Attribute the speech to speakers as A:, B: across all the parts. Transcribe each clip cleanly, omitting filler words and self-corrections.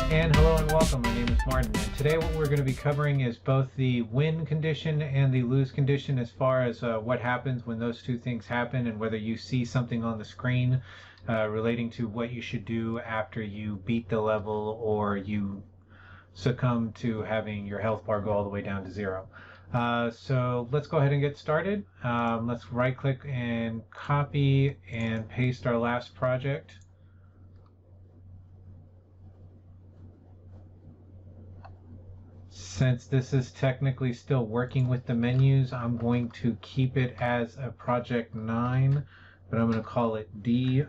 A: And hello and welcome, my name is Martin, and today what we're going to be covering is both the win condition and the lose condition as far as what happens when those two things happen and whether you see something on the screen relating to what you should do after you beat the level or you succumb to having your health bar go all the way down to zero. So let's go ahead and get started. Let's right click and copy and paste our last project. Since this is technically still working with the menus, I'm going to keep it as a project 9, but I'm going to call it D_win_lose.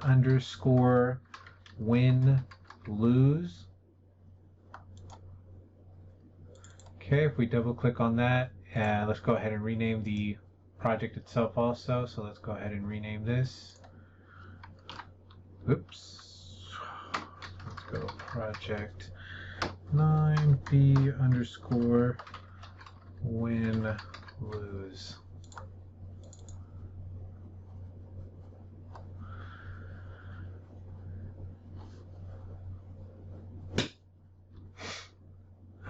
A: Okay, if we double click on that, let's go ahead and rename the project itself also. So let's go ahead and rename this. Oops. Let's go project 9B_win_lose.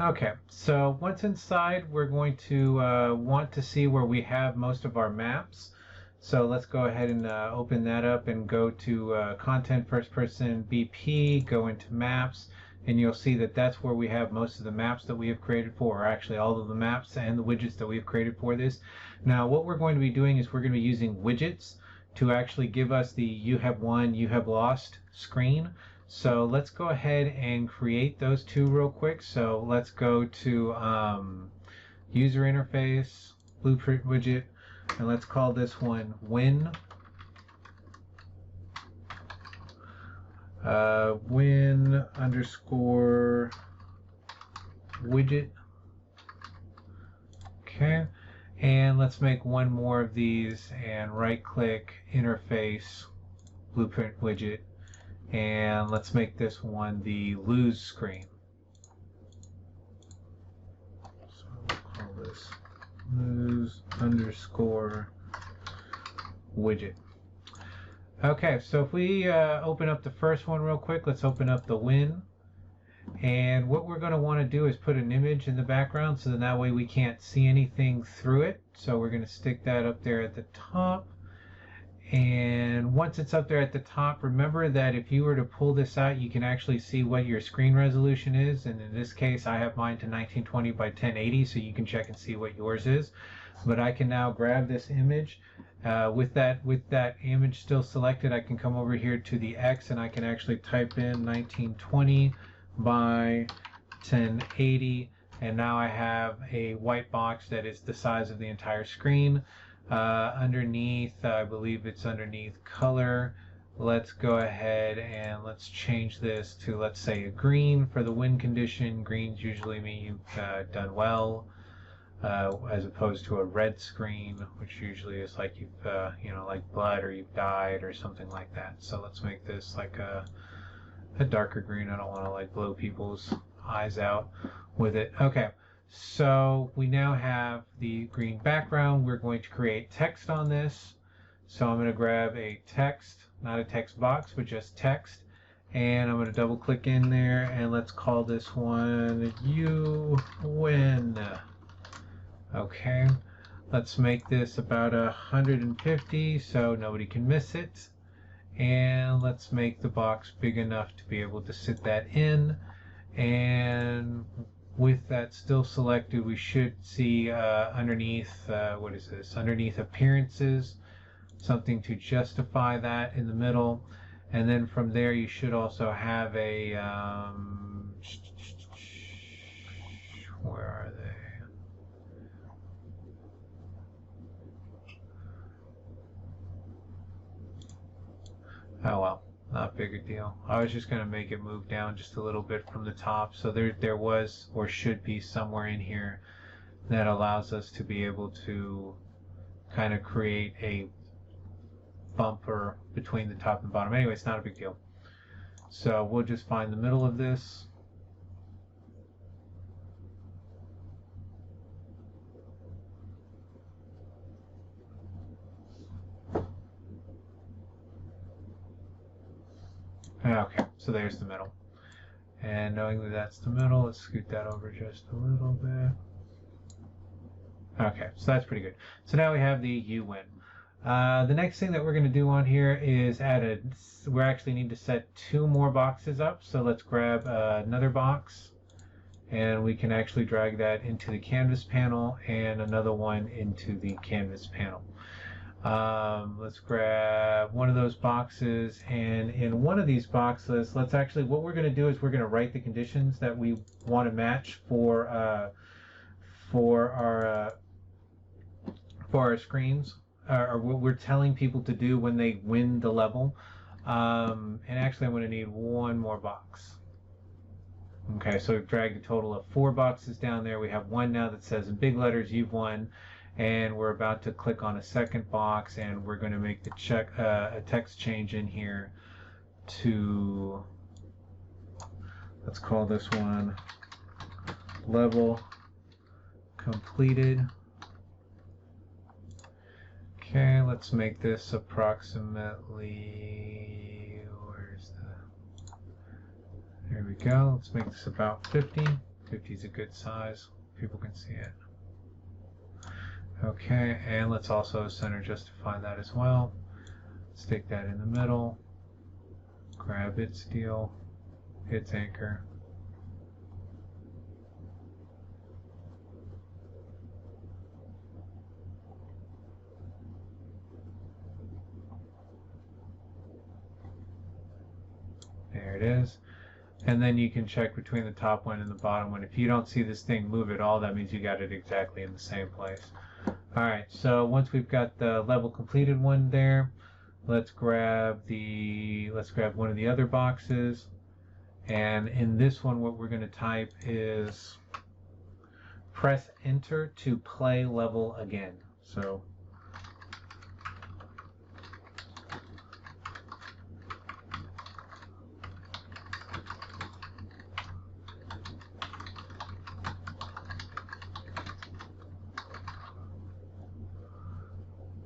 A: Okay, so once inside, we're going to want to see where we have most of our maps. So let's go ahead and open that up and go to Content First Person BP, go into Maps, and you'll see that that's where we have most of the maps that we have created for, or actually all of the maps and the widgets that we have created for this. Now what we're going to be doing is we're going to be using widgets to actually give us the you have won, you have lost screen. So let's go ahead and create those two real quick. So let's go to user interface, blueprint widget, and let's call this one win. Win_widget. Okay, and let's make one more of these and right click interface, blueprint widget, and let's make this one the lose screen. So we'll call this lose_widget. Okay, so if we open up the first one real quick, let's open up the win. And what we're going to want to do is put an image in the background so that way we can't see anything through it. So we're going to stick that up there at the top. And once it's up there at the top, remember that if you were to pull this out, you can actually see what your screen resolution is. And in this case, I have mine to 1920 by 1080, so you can check and see what yours is. But I can now grab this image. With that image still selected, I can come over here to the X and I can actually type in 1920 by 1080, and now I have a white box that is the size of the entire screen. Underneath, I believe it's underneath color. Let's go ahead and let's change this to, let's say, a green for the win condition. Greens usually mean you've done well, as opposed to a red screen, which usually is like you've, like blood or you've died or something like that. So let's make this like a darker green. I don't want to like blow people's eyes out with it. Okay, so we now have the green background. We're going to create text on this. So I'm going to grab a text, not a text box, but just text. And I'm going to double click in there and let's call this one you win. Okay, let's make this about 150 so nobody can miss it. And let's make the box big enough to be able to sit that in. And with that still selected, we should see underneath, what is this? Underneath appearances, something to justify that in the middle. And then from there, you should also have a, where are they? Oh well, not big a deal. I was just going to make it move down just a little bit from the top. So there was or should be somewhere in here that allows us to be able to kind of create a bumper between the top and bottom. Anyway, it's not a big deal. So we'll just find the middle of this. Okay, so there's the middle. And knowing that that's the middle, let's scoot that over just a little bit. Okay, so that's pretty good. So now we have the you win. The next thing that we're going to do on here is we actually need to set 2 more boxes up. So let's grab another box, and we can actually drag that into the canvas panel and another one into the canvas panel. Let's grab one of those boxes, and in one of these boxes, what we're going to do is we're going to write the conditions that we want to match for our screens, or what we're telling people to do when they win the level. And actually I'm going to need one more box. Okay, so we've dragged a total of 4 boxes down there. We have one now that says in big letters, you've won. And we're about to click on a second box, and we're going to make the a text change in here to, let's call this one level completed. Okay, let's make this approximately, there we go. Let's make this about 50. 50 is a good size. People can see it. Okay, and let's also center justify that as well. Stick that in the middle. Grab its deal. Its anchor. There it is. And then you can check between the top one and the bottom one. If you don't see this thing move at all, that means you got it exactly in the same place. Alright, so once we've got the level completed one there, let's grab one of the other boxes. And in this one, what we're going to type is press enter to play level again. So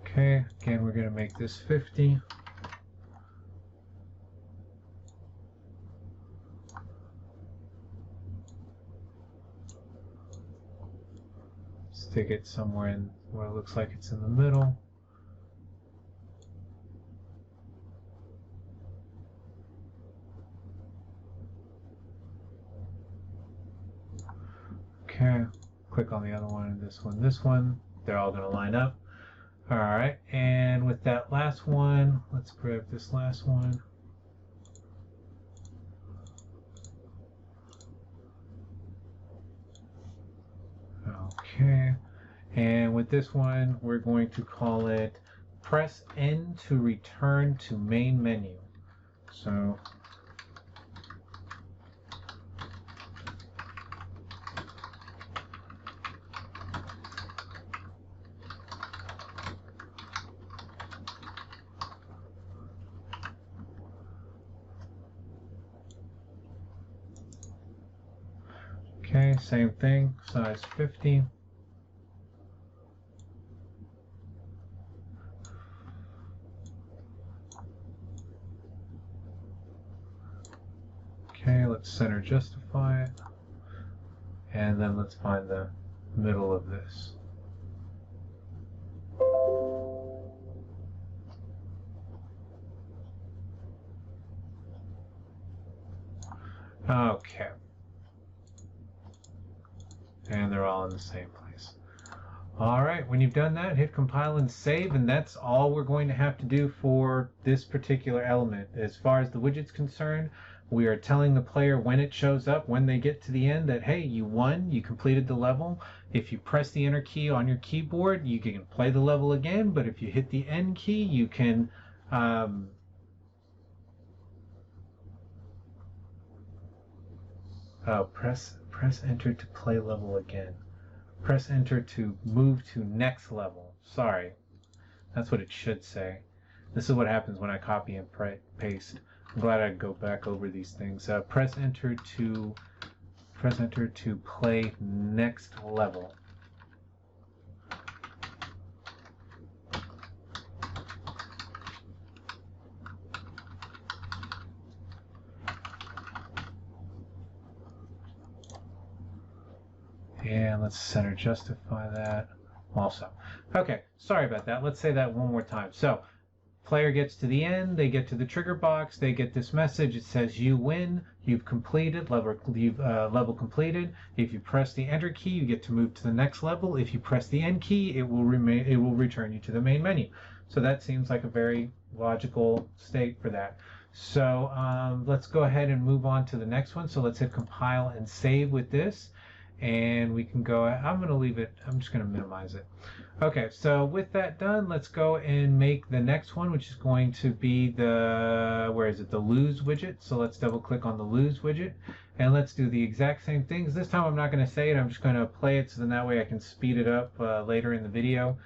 A: okay, again, we're going to make this 50. Stick it somewhere in where it looks like it's in the middle. Okay, click on the other one and this one. They're all going to line up. Alright, and with that last one, let's grab this last one. Okay, and with this one, we're going to call it press N to return to main menu. So okay, same thing, size 50. Okay, let's center justify it. And then let's find the middle of this. Okay. And they're all in the same place. Alright, when you've done that, hit compile and save, and that's all we're going to have to do for this particular element. As far as the widget's concerned, we are telling the player when it shows up, when they get to the end, that hey, you won, you completed the level. If you press the enter key on your keyboard, you can play the level again, but if you hit the end key, you can press enter to play level again. Press enter to move to next level. Sorry, that's what it should say. This is what happens when I copy and paste. I'm glad I go back over these things. Press enter to play next level. And let's center justify that also. Okay, sorry about that. Let's say that one more time. So player gets to the end, they get to the trigger box, they get this message. It says you win, you've completed, level completed. If you press the enter key, you get to move to the next level. If you press the end key, it will return you to the main menu. So that seems like a very logical state for that. So let's go ahead and move on to the next one. So let's hit compile and save with this. And we can go, I'm going to leave it, I'm just going to minimize it. Okay, so with that done, let's go and make the next one, which is going to be the, where is it, the lose widget. So let's double click on the lose widget, and let's do the exact same things. This time I'm not going to say it, I'm just going to play it so then that way I can speed it up later in the video.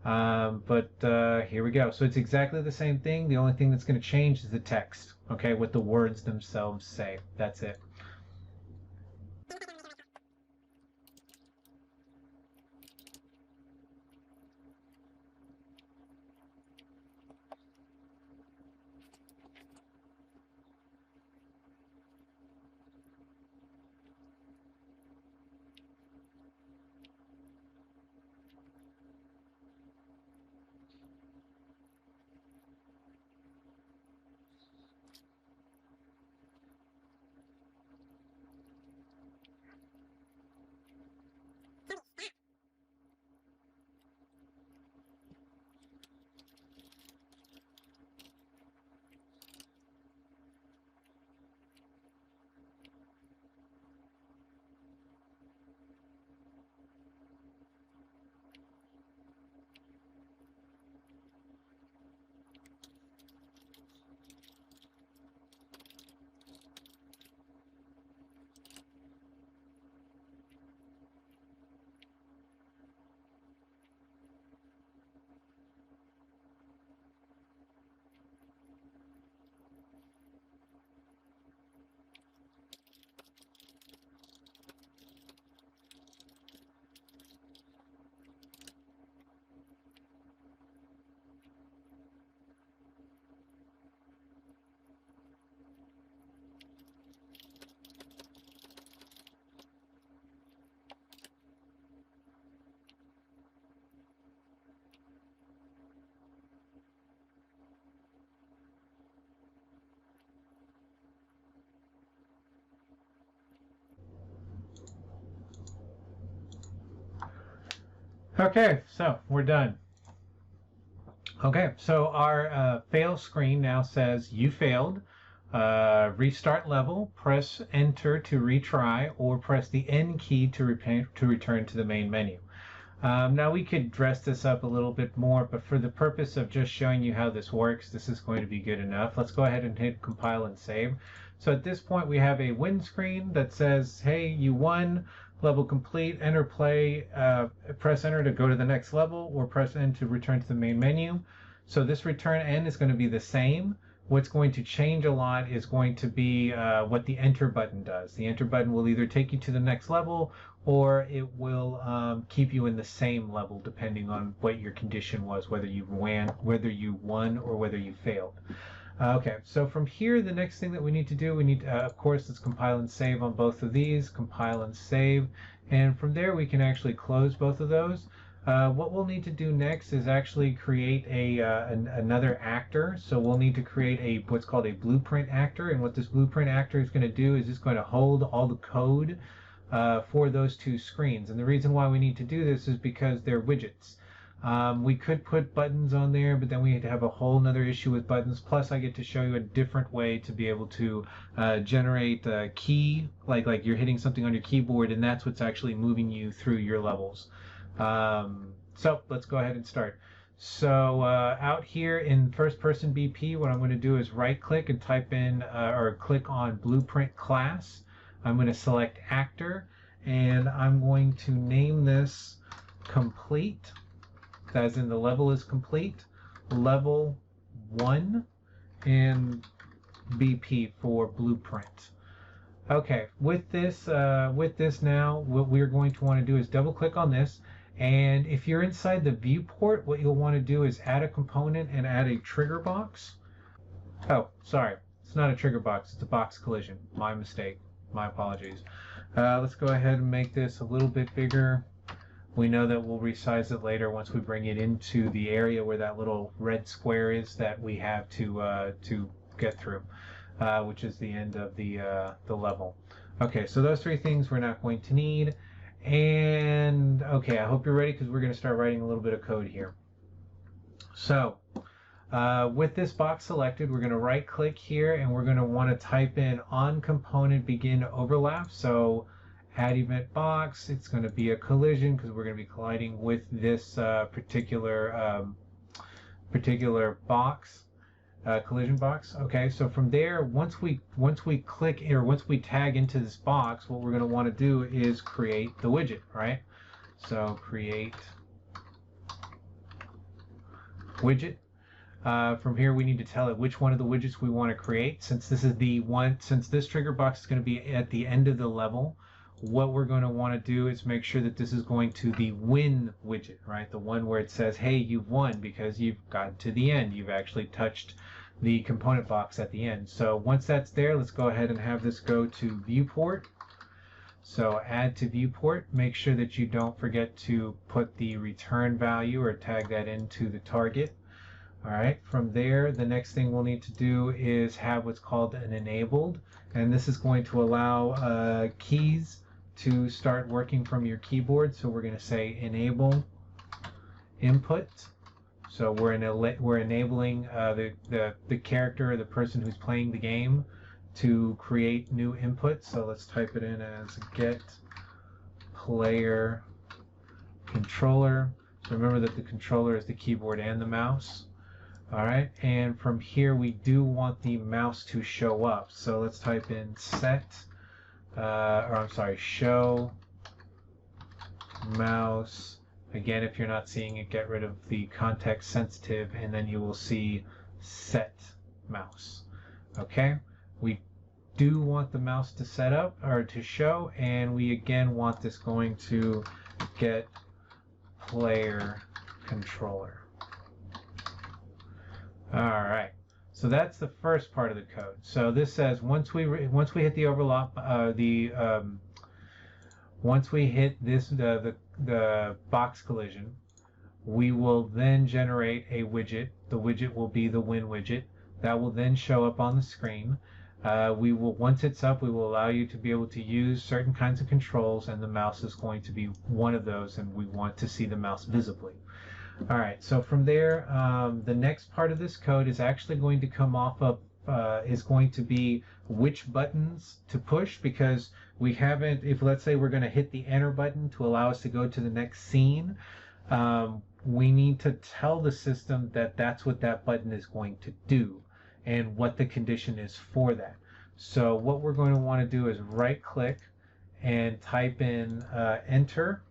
A: Here we go. So it's exactly the same thing. The only thing that's going to change is the text, okay, what the words themselves say. That's it. Okay, so we're done. Okay, so our fail screen now says you failed. Restart level, press enter to retry, or press the N key to return to the main menu. Now we could dress this up a little bit more, but for the purpose of just showing you how this works, this is going to be good enough. Let's go ahead and hit compile and save. So at this point we have a win screen that says, hey, you won, level complete, enter play, press enter to go to the next level, or press N to return to the main menu. So this return N is going to be the same. What's going to change a lot is going to be what the enter button does. The enter button will either take you to the next level, or it will keep you in the same level depending on what your condition was, whether you won or whether you failed. Okay, so from here, the next thing that we need to do, of course, let's compile and save on both of these, compile and save, and from there we can actually close both of those. What we'll need to do next is actually create another actor. So we'll need to create what's called a blueprint actor, and what this blueprint actor is going to do is it's going to hold all the code for those two screens. And the reason why we need to do this is because they're widgets. We could put buttons on there, but then we had to have a whole nother issue with buttons. Plus, I get to show you a different way to be able to generate a key, like you're hitting something on your keyboard, and that's what's actually moving you through your levels. So let's go ahead and start. So out here in first person BP, what I'm going to do is right click and type in or click on blueprint class. I'm going to select actor, and I'm going to name this complete, as in the level is complete, level 1, and BP for blueprint. Okay, with this now, what we're going to want to do is double click on this, and if you're inside the viewport, what you'll want to do is add a component and add a trigger box. Oh, sorry, it's not a trigger box, it's a box collision. My mistake, my apologies. Let's go ahead and make this a little bit bigger. We know that we'll resize it later once we bring it into the area where that little red square is that we have to get through, which is the end of the level. Okay, so those three things we're not going to need. And okay, I hope you're ready because we're going to start writing a little bit of code here. So with this box selected, we're going to right click here and we're going to want to type in on component begin overlap. So add event box, it's going to be a collision because we're going to be colliding with this particular box, collision box. Okay, so from there, once we click or once we tag into this box, what we're going to want to do is create the widget, right? So create widget. From here, we need to tell it which one of the widgets we want to create. Since this is the one, since this trigger box is going to be at the end of the level, what we're going to want to do is make sure that this is going to the win widget, right? The one where it says, hey, you've won because you've gotten to the end. You've actually touched the component box at the end. So once that's there, let's go ahead and have this go to viewport. So add to viewport, make sure that you don't forget to put the return value or tag that into the target. All right, from there, the next thing we'll need to do is have what's called an enabled, and this is going to allow keys to start working from your keyboard. So we're going to say enable input. So we're enabling the character or the person who's playing the game to create new input. So let's type it in as get player controller. So remember that the controller is the keyboard and the mouse. All right, and from here we do want the mouse to show up. So let's type in set, show mouse. Again, if you're not seeing it, get rid of the context sensitive, and then you will see set mouse. Okay, we do want the mouse to set up or to show, and we again want this going to get player controller. All right, so that's the first part of the code. So this says once we hit the overlap, once we hit this the box collision, we will then generate a widget. The widget will be the win widget. That will then show up on the screen. Once it's up, we will allow you to be able to use certain kinds of controls, and the mouse is going to be one of those, and we want to see the mouse visibly. All right, so from there, the next part of this code is actually going to come off of, is going to be which buttons to push, because we haven't, if let's say we're going to hit the enter button to allow us to go to the next scene, we need to tell the system that that's what that button is going to do and what the condition is for that. So what we're going to want to do is right click and type in enter.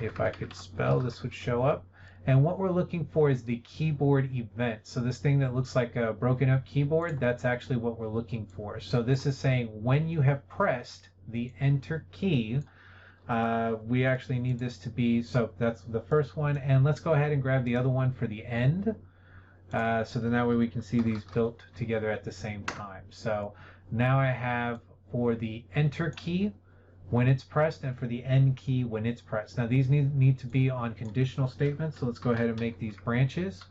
A: If I could spell, this would show up. And what we're looking for is the keyboard event. So this thing that looks like a broken up keyboard, that's actually what we're looking for. So this is saying when you have pressed the enter key, we actually need this to be, so that's the first one. And let's go ahead and grab the other one for the end. So then that way we can see these built together at the same time. So now I have for the enter key, when it's pressed, and for the end key when it's pressed. Now these need to be on conditional statements, so let's go ahead and make these branches.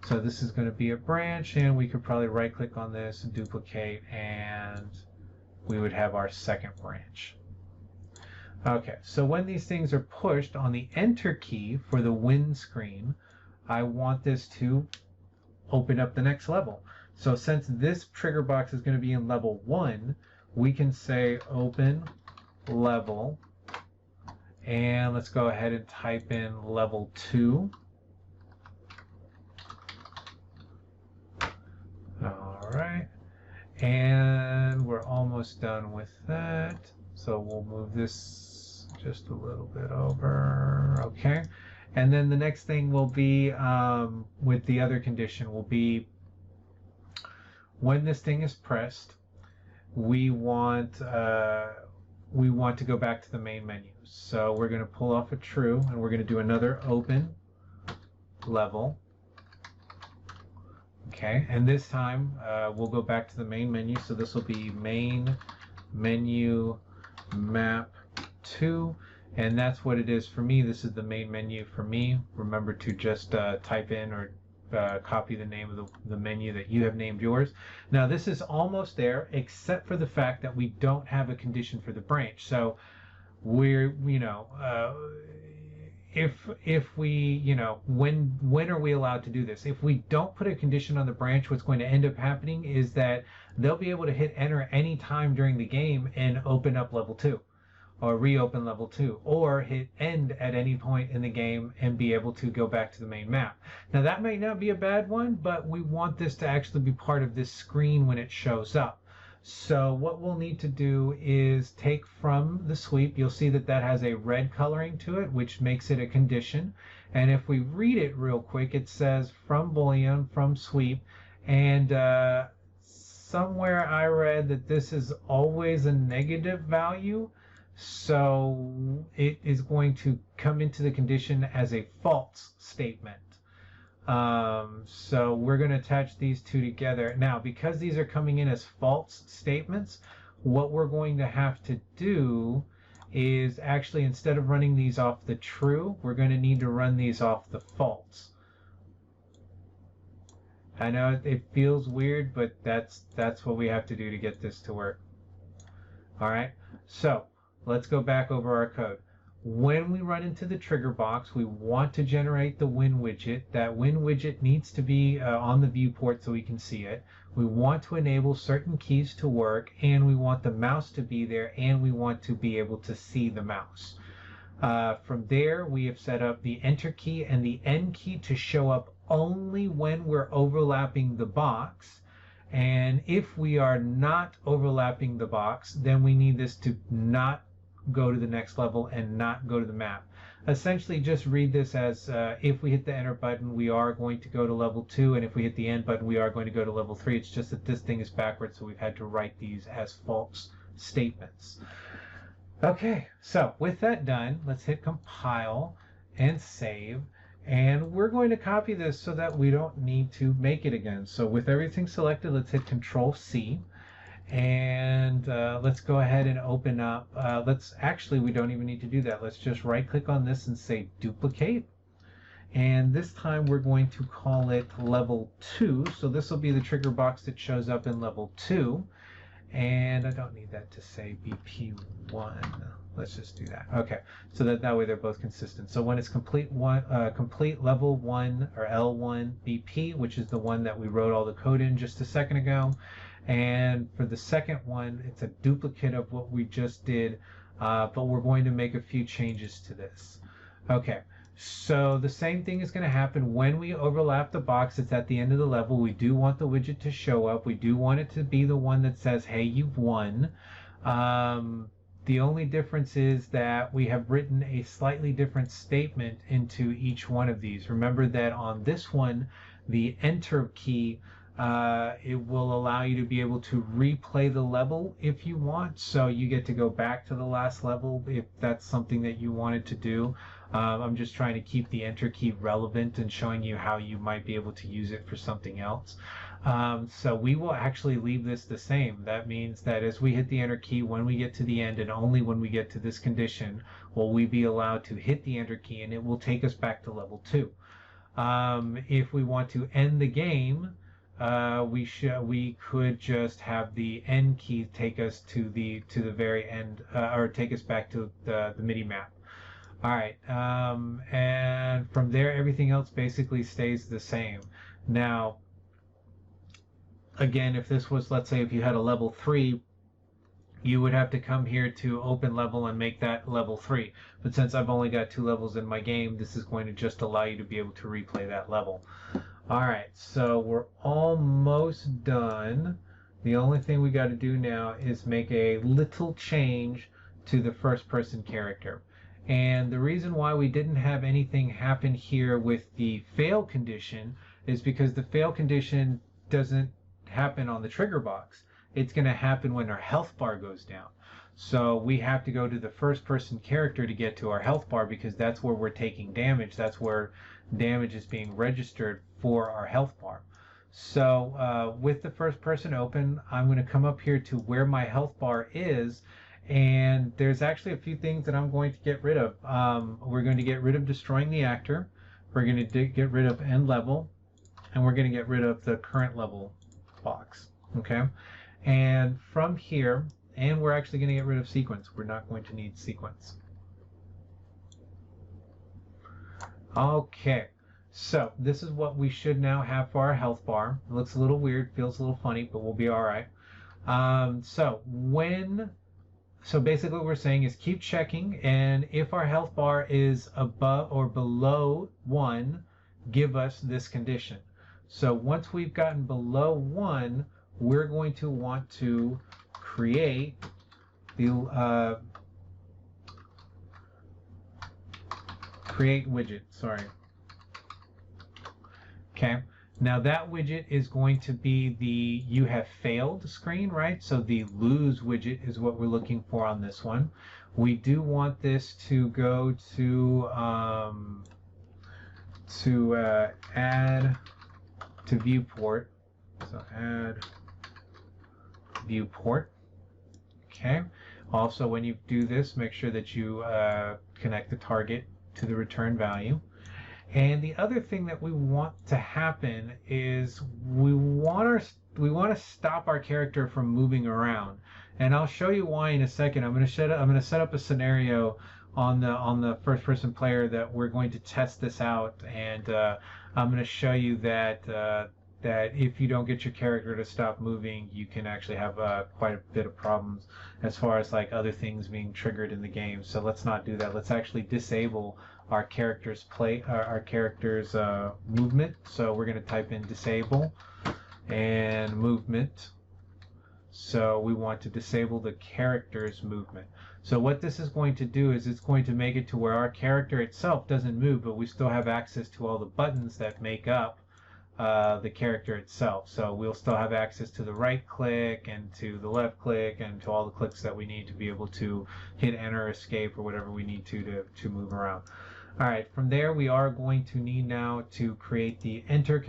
A: So this is going to be a branch, and we could probably right click on this and duplicate, and we would have our second branch. Okay, so when these things are pushed on the enter key for the win screen, I want this to open up the next level. So since this trigger box is going to be in level 1, we can say open level, and let's go ahead and type in level 2. All right, and we're almost done with that, so we'll move this just a little bit over. Okay, and then the next thing will be with the other condition will be when this thing is pressed, we want to go back to the main menu. So we're going to pull off a true, and we're going to do another open level. Okay, and this time we'll go back to the main menu. So this will be main menu map 2, and that's what it is for me. This is the main menu for me. Remember to just type in or copy the name of the menu that you have named yours. Now this is almost there, except for the fact that we don't have a condition for the branch. So we're, if we, when are we allowed to do this? If we don't put a condition on the branch, what's going to end up happening is that they'll be able to hit enter any time during the game and open up level 2. Or reopen level 2, or hit end at any point in the game and be able to go back to the main map. Now that might not be a bad one, but we want this to actually be part of this screen when it shows up. So what we'll need to do is take from the sweep, you'll see that that has a red coloring to it, which makes it a condition. And if we read it real quick, it says from boolean, from sweep, and somewhere I read that this is always a negative value. So it is going to come into the condition as a false statement. So we're going to attach these two together. Now, because these are coming in as false statements, what we're going to have to do is actually, instead of running these off the true, we're going to need to run these off the false. I know it feels weird, but that's what we have to do to get this to work. All right, so let's go back over our code. When we run into the trigger box, we want to generate the Win widget. That Win widget needs to be on the viewport so we can see it. We want to enable certain keys to work, and we want the mouse to be there, and we want to be able to see the mouse. From there, we have set up the Enter key and the End key to show up only when we're overlapping the box. And if we are not overlapping the box, then we need this to not go to the next level and not go to the map. Essentially, just read this as if we hit the enter button, we are going to go to level 2, and if we hit the end button, we are going to go to level 3. It's just that this thing is backwards, so we've had to write these as false statements. Okay, so with that done, let's hit compile and save. And we're going to copy this so that we don't need to make it again. So with everything selected, let's hit Control C. And let's go ahead and open up. We don't even need to do that. Let's just right click on this and say duplicate. And this time we're going to call it level 2. So this will be the trigger box that shows up in level 2. And I don't need that to say BP1. Let's just do that. Okay, so that way they're both consistent. So when it's complete level 1 or L1 BP, which is the one that we wrote all the code in just a second ago. And for the second one, it's a duplicate of what we just did, but we're going to make a few changes to this. Okay, so the same thing is going to happen when we overlap the box. It's at the end of the level. We do want the widget to show up. We do want it to be the one that says, hey, you've won. The only difference is that we have written a slightly different statement into each one of these. Remember that on this one, the enter key, it will allow you to be able to replay the level if you want. So you get to go back to the last level if that's something that you wanted to do. I'm just trying to keep the enter key relevant and showing you how you might be able to use it for something else. So we will actually leave this the same. That means that as we hit the enter key, when we get to the end and only when we get to this condition, will we be allowed to hit the enter key, and it will take us back to level 2. If we want to end the game, we could just have the end key take us to the very end, or take us back to the MIDI map. All right, and from there, everything else basically stays the same. Now, again, if this was, let's say, if you had a level 3, you would have to come here to open level and make that level 3. But since I've only got 2 levels in my game, this is going to just allow you to be able to replay that level. All right, so we're almost done. The only thing we got to do now is make a little change to the first person character. And the reason why we didn't have anything happen here with the fail condition is because the fail condition doesn't happen on the trigger box. It's going to happen when our health bar goes down. So we have to go to the first person character to get to our health bar, because that's where we're taking damage. That's where damage is being registered for our health bar. So with the first person open, I'm going to come up here to where my health bar is, and there's actually a few things that I'm going to get rid of. We're going to get rid of destroying the actor. We're going to get rid of end level, and we're going to get rid of the current level box. Okay, and from here, and we're actually going to get rid of sequence. We're not going to need sequence. Okay, so this is what we should now have for our health bar. It looks a little weird, feels a little funny, but we'll be all right. So basically what we're saying is keep checking, and if our health bar is above or below 1, give us this condition. So once we've gotten below 1, we're going to want to create the create widget, sorry. Okay, now that widget is going to be the you have failed screen, right? So the lose widget is what we're looking for on this one. We do want this to go to add to viewport. So add viewport. Okay. Also, when you do this, make sure that you connect the target to the return value. And the other thing that we want to happen is we want to stop our character from moving around. And I'll show you why in a second. I'm going to set up a scenario on the first person player that we're going to test this out, and I'm going to show you that that if you don't get your character to stop moving, you can actually have quite a bit of problems as far as like other things being triggered in the game. So let's not do that. Let's actually disable our character's movement. So we're going to type in disable and movement. So we want to disable the character's movement. So what this is going to do is it's going to make it to where our character itself doesn't move, but we still have access to all the buttons that make up the character itself. So we'll still have access to the right click and to the left click and to all the clicks that we need to be able to hit enter, escape, or whatever we need to move around. All right, from there we are going to need now to create the enter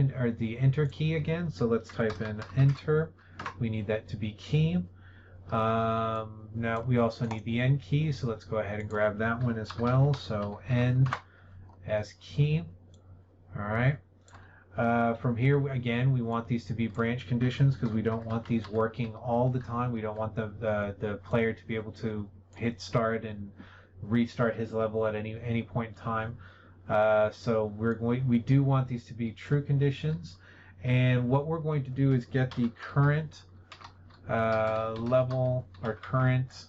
A: key again. So let's type in enter. We need that to be key. Now we also need the end key, so let's go ahead and grab that one as well. So end as key. All right. From here, again, we want these to be branch conditions because we don't want these working all the time. We don't want the player to be able to hit start and restart his level at any point in time. So we do want these to be true conditions. And what we're going to do is get the current level or current,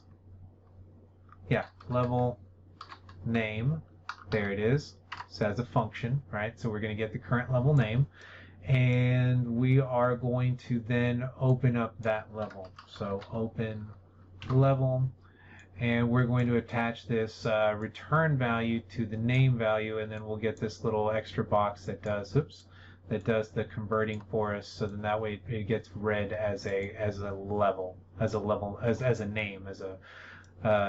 A: level name. There it is. So as a function, right? So we're going to get the current level name, and we are going to then open up that level. So open level, and we're going to attach this return value to the name value, and then we'll get this little extra box that does the converting for us. So then that way it gets read as a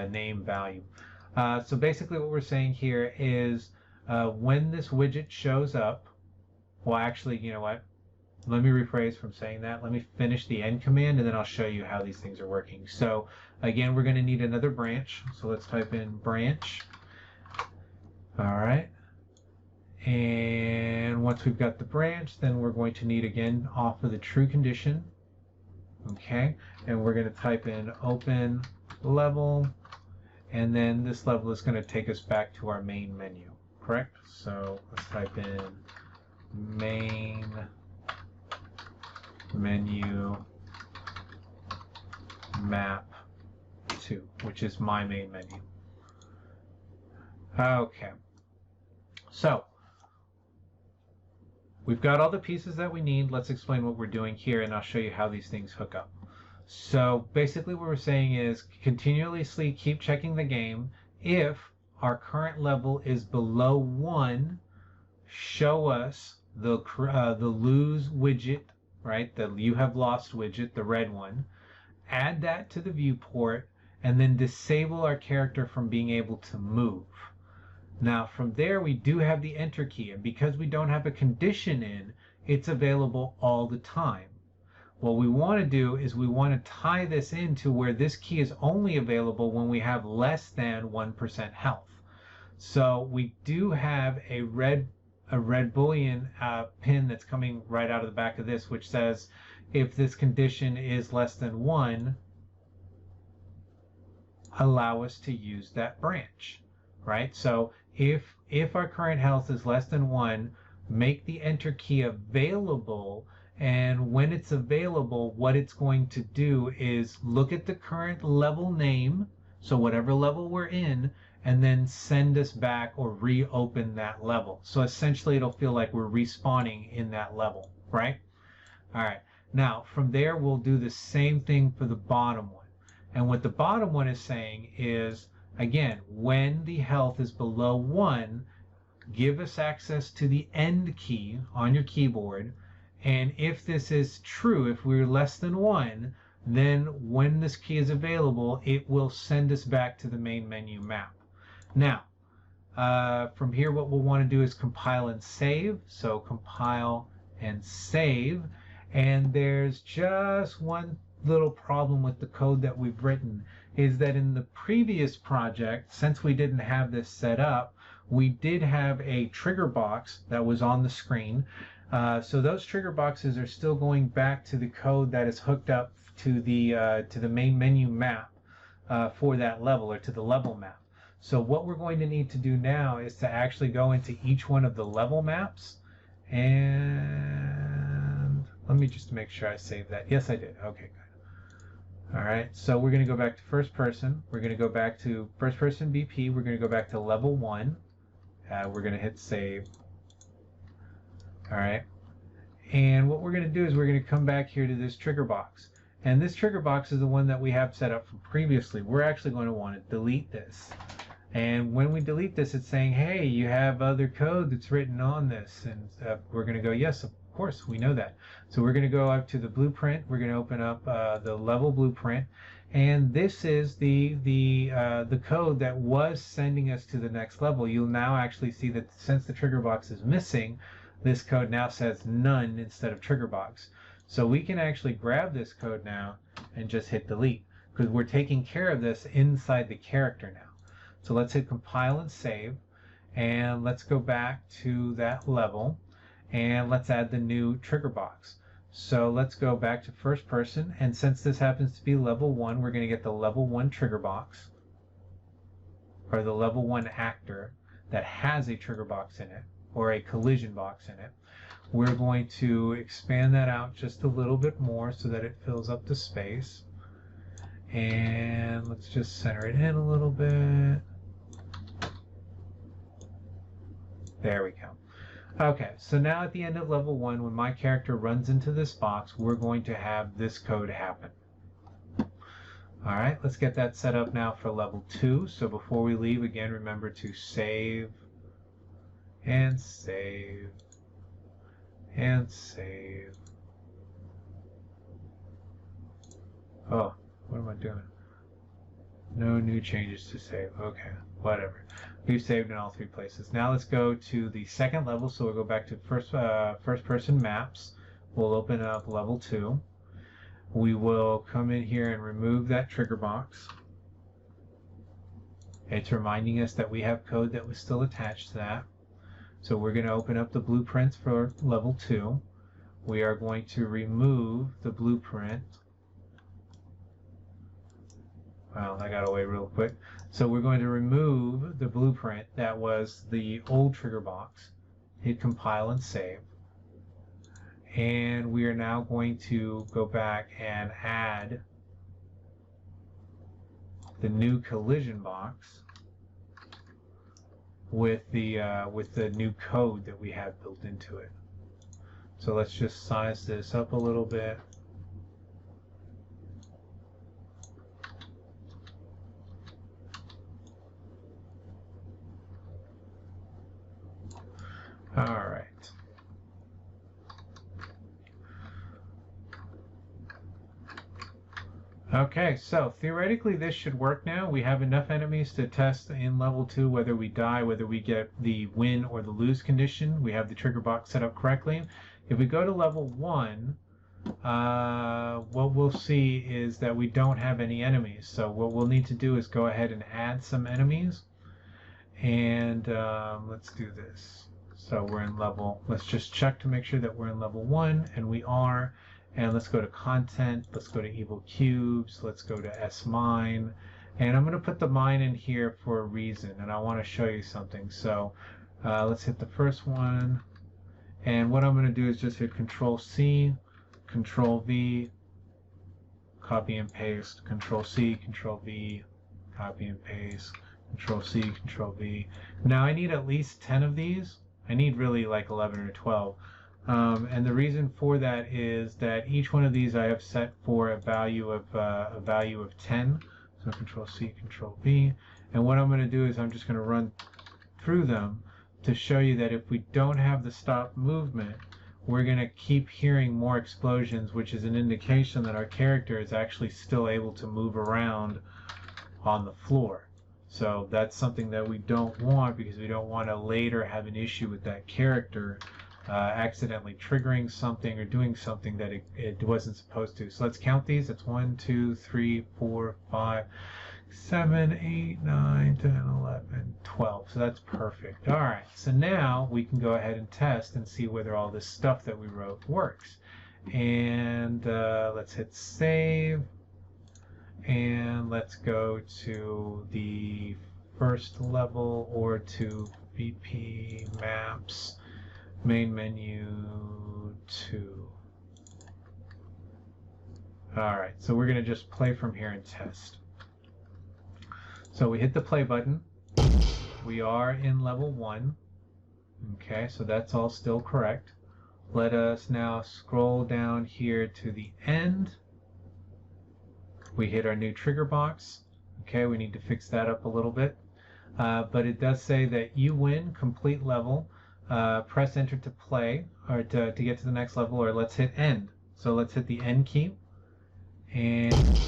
A: name value. So basically what we're saying here is when this widget shows up, well, actually, you know what? Let me rephrase from saying that. Let me finish the end command, and then I'll show you how these things are working. So again, we're going to need another branch. So let's type in branch. All right. And once we've got the branch, then we're going to need, again, off of the true condition. Okay. And we're going to type in open level. And then this level is going to take us back to our main menu. Correct? So let's type in main menu map 2, which is my main menu. Okay. So we've got all the pieces that we need. Let's explain what we're doing here, and I'll show you how these things hook up. So basically what we're saying is continuously keep checking the game. If our current level is below 1, show us the lose widget, right? The you have lost widget, the red one. Add that to the viewport, and then disable our character from being able to move. Now from there we do have the enter key, and because we don't have a condition in, it's available all the time. What we want to do is we want to tie this into where this key is only available when we have less than 1% health. So we do have a red Boolean pin that's coming right out of the back of this, which says if this condition is less than 1, allow us to use that branch, right? So if our current health is less than 1, make the enter key available, and when it's available, what it's going to do is look at the current level name, so whatever level we're in, and then send us back or reopen that level. So essentially it'll feel like we're respawning in that level, right? All right, now from there we'll do the same thing for the bottom one. And what the bottom one is saying is, again, when the health is below 1, give us access to the end key on your keyboard. And if this is true, if we're less than 1, then when this key is available, it will send us back to the main menu map. Now, from here, what we'll want to do is compile and save. So compile and save. And there's just one little problem with the code that we've written, is that in the previous project, since we didn't have this set up, we did have a trigger box that was on the screen. So those trigger boxes are still going back to the code that is hooked up to the main menu map for that level, or to the level map. So what we're going to need to do now is to actually go into each one of the level maps, and let me just make sure I saved that. Yes, I did. Okay, good. All right, so we're going to go back to first person. We're going to go back to first person BP. We're going to go back to level 1. We're going to hit save. All right, and what we're going to do is we're going to come back here to this trigger box. And this trigger box is the one that we have set up from previously. We're actually going to want to delete this. And when we delete this, it's saying, hey, you have other code that's written on this. And we're going to go, yes, of course, we know that. So we're going to go up to the blueprint. We're going to open up the level blueprint. And this is the code that was sending us to the next level. You'll now actually see that since the trigger box is missing, this code now says none instead of trigger box. So we can actually grab this code now and just hit delete, because we're taking care of this inside the character now. So let's hit compile and save, and let's go back to that level, and let's add the new trigger box. So let's go back to first person, and since this happens to be level 1, we're going to get the level 1 trigger box, or the level 1 actor that has a trigger box in it, or a collision box in it. We're going to expand that out just a little bit more so that it fills up the space. And let's just center it in a little bit. There we go. Okay, so now at the end of level 1, when my character runs into this box, we're going to have this code happen. All right, let's get that set up now for level 2. So before we leave, again, remember to save and save and save. Oh, what am I doing? No new changes to save. Okay, whatever. We've saved in all 3 places. Now let's go to the second level. So we'll go back to first person maps. We'll open up level 2. We will come in here and remove that trigger box. It's reminding us that we have code that was still attached to that. So we're going to open up the blueprints for level 2. We are going to remove the blueprint. Wow, that got away real quick. So we're going to remove the blueprint that was the old trigger box. Hit compile and save. And we are now going to go back and add the new collision box with the new code that we have built into it. So let's just size this up a little bit. All right. Okay, so theoretically this should work now. We have enough enemies to test in level 2 whether we die, whether we get the win or the lose condition. We have the trigger box set up correctly. If we go to level 1, what we'll see is that we don't have any enemies. So what we'll need to do is go ahead and add some enemies. And let's do this. So we're in level, let's just check to make sure that we're in level 1, and we are. And let's go to content, let's go to evil cubes, let's go to S mine. And I'm going to put the mine in here for a reason, and I want to show you something. So let's hit the first one. And what I'm going to do is just hit Control C, Control V, copy and paste, Control C, Control V, copy and paste, Control C, Control V. Now I need at least 10 of these. I need really like 11 or 12. And the reason for that is that each one of these I have set for a value of 10. So Control C, Control V. And what I'm going to do is I'm just going to run through them to show you that if we don't have the stop movement, we're going to keep hearing more explosions, which is an indication that our character is actually still able to move around on the floor. So that's something that we don't want, because we don't want to later have an issue with that character accidentally triggering something or doing something that it wasn't supposed to. So let's count these. It's 1, 2, 3, 4, 5, 7, 8, 9, 10, 11, 12. So that's perfect. All right. So now we can go ahead and test and see whether all this stuff that we wrote works. And let's hit save. And let's go to the first level or to VP Maps, main menu 2. All right, so we're going to just play from here and test. So we hit the play button. We are in level 1. Okay, so that's all still correct. Let us now scroll down here to the end. We hit our new trigger box. Okay, we need to fix that up a little bit. But it does say that you win, complete level. Press enter to play, or to get to the next level, or let's hit end. So let's hit the end key. And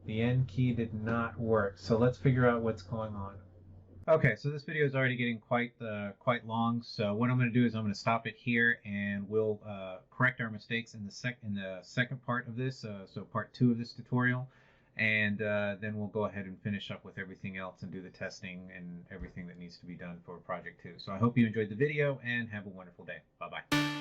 A: the end key did not work. So let's figure out what's going on. Okay, so this video is already getting quite long. So what I'm going to do is I'm going to stop it here, and we'll correct our mistakes in the second part of this, so part 2 of this tutorial, and then we'll go ahead and finish up with everything else and do the testing and everything that needs to be done for project 2. So I hope you enjoyed the video and have a wonderful day. Bye bye.